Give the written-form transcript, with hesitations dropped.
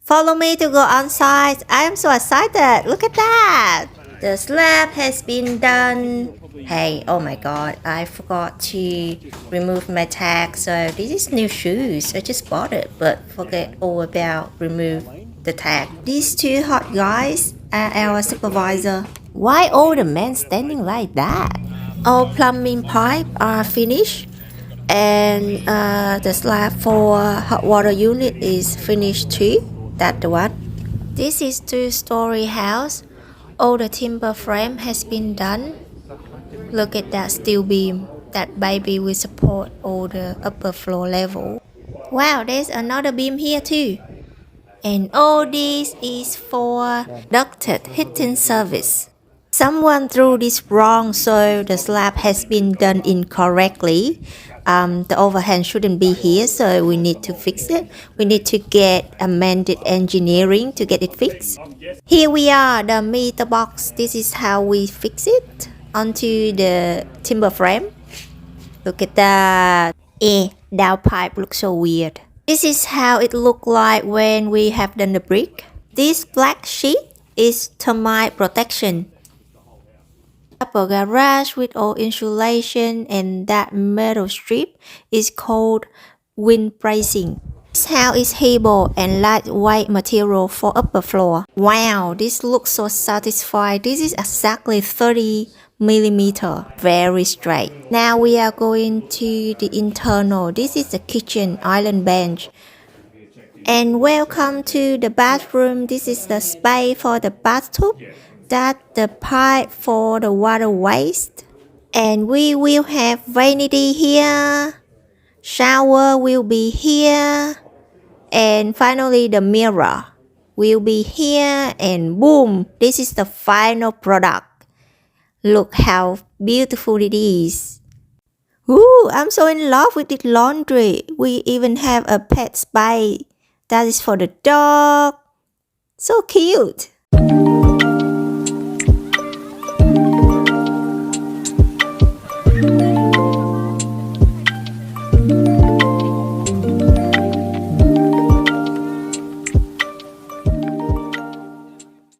Follow me to go on site. I am so excited. Look at that. The slab has been done. Hey, oh my god, I forgot to remove my tag. So this is new shoes. I just bought it, but forget all about remove the tag. These two hot guys are our supervisor. Why all the men standing like that? All plumbing pipe are finished, and the slab for hot water unit is finished too. That's the one. This is two-story house. All the timber frame has been done. Look at that steel beam. That baby will support all the upper floor level. Wow, there's another beam here too. And all this is for ducted heating service. Someone drew this wrong, so the slab has been done incorrectly. The overhang shouldn't be here, so we need to fix it. We need to get amended engineering to get it fixed. Here we are, the meter box. This is how we fix it onto the timber frame. Look at that. Downpipe looks so weird. This is how it looked like when we have done the brick. This black sheet is termite protection. Upper garage with all insulation, and that metal strip is called wind bracing. This house is heavy and lightweight material for upper floor. Wow, this looks so satisfying. This is exactly 30 millimeter, very straight. Now we are going to the internal. This is the kitchen island bench. And welcome to the bathroom. This is the space for the bathtub. That's the pipe for the water waste. And we will have vanity here. Shower will be here. And finally the mirror will be here. And boom, this is the final product. Look how beautiful it is. Ooh, I'm so in love with this laundry. We even have a pet space. That is for the dog. So cute.